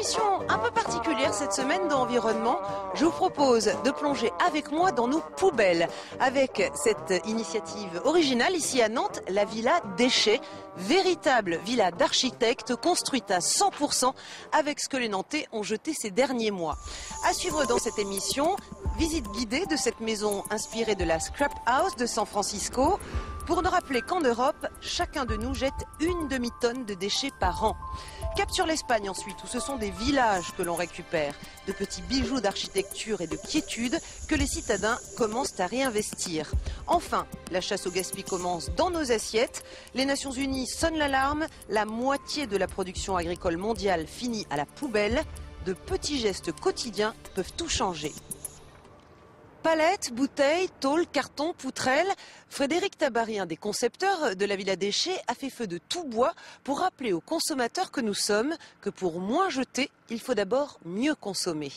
émission un peu particulière cette semaine d'Environnement. Je vous propose de plonger avec moi dans nos poubelles. Avec cette initiative originale ici à Nantes, la Villa Déchets. Véritable villa d'architectes construite à 100% avec ce que les Nantais ont jeté ces derniers mois. À suivre dans cette émission, visite guidée de cette maison inspirée de la Scrap House de San Francisco. Pour nous rappeler qu'en Europe, chacun de nous jette une demi-tonne de déchets par an. Cap sur l'Espagne ensuite, où ce sont des villages que l'on récupère, de petits bijoux d'architecture et de quiétude que les citadins commencent à réinvestir. Enfin, la chasse au gaspillage commence dans nos assiettes. Les Nations Unies sonnent l'alarme, la moitié de la production agricole mondiale finit à la poubelle. De petits gestes quotidiens peuvent tout changer. Palettes, bouteilles, tôles, cartons, poutrelles. Frédéric Tabary, un des concepteurs de la Villa Déchets, a fait feu de tout bois pour rappeler aux consommateurs que nous sommes que pour moins jeter, il faut d'abord mieux consommer.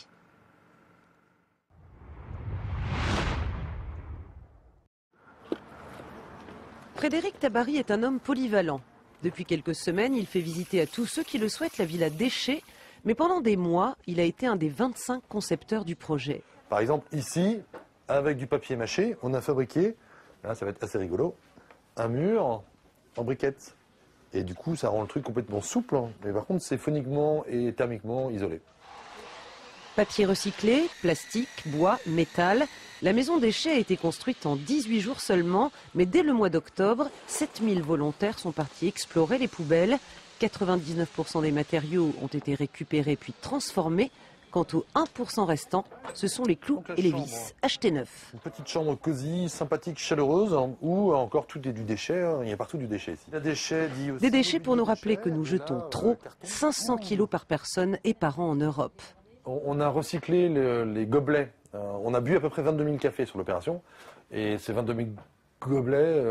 Frédéric Tabary est un homme polyvalent. Depuis quelques semaines, il fait visiter à tous ceux qui le souhaitent la Villa Déchets, mais pendant des mois, il a été un des 25 concepteurs du projet. Par exemple, ici, avec du papier mâché, on a fabriqué, là ça va être assez rigolo, un mur en briquettes. Et du coup, ça rend le truc complètement souple, mais par contre, c'est phoniquement et thermiquement isolé. Papier recyclé, plastique, bois, métal. La maison Déchets a été construite en 18 jours seulement, mais dès le mois d'octobre, 7000 volontaires sont partis explorer les poubelles. 99% des matériaux ont été récupérés puis transformés. Quant aux 1% restants, ce sont les clous et les vis achetés neufs. Une petite chambre cosy, sympathique, chaleureuse, où encore tout est du déchet. Il y a partout du déchet ici. Des déchets pour nous rappeler que nous jetons trop, 500 kilos par personne et par an en Europe. On a recyclé les gobelets. On a bu à peu près 22 000 cafés sur l'opération. Et ces 22 000 gobelets,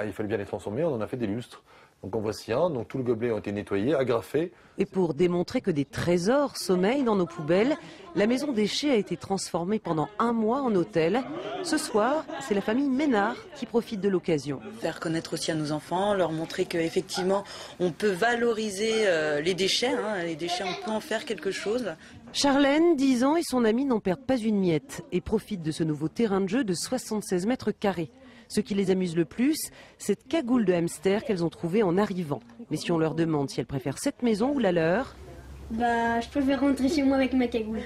il fallait bien les transformer. On en a fait des lustres. Donc en voici un, donc tous les gobelets ont été nettoyés, agrafés. Et pour démontrer que des trésors sommeillent dans nos poubelles, la maison Déchets a été transformée pendant un mois en hôtel. Ce soir, c'est la famille Ménard qui profite de l'occasion. Faire connaître aussi à nos enfants, leur montrer qu'effectivement on peut valoriser les déchets. Les déchets, on peut en faire quelque chose. Charlène, 10 ans, et son amie n'en perdent pas une miette et profitent de ce nouveau terrain de jeu de 76 mètres carrés. Ce qui les amuse le plus, cette cagoule de hamster qu'elles ont trouvée en arrivant. Mais si on leur demande si elles préfèrent cette maison ou la leur... Je préfère rentrer chez moi avec ma cagoule.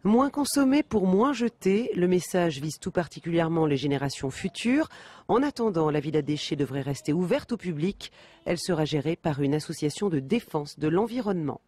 Moins consommer pour moins jeter, le message vise tout particulièrement les générations futures. En attendant, la Villa Déchets devrait rester ouverte au public. Elle sera gérée par une association de défense de l'environnement.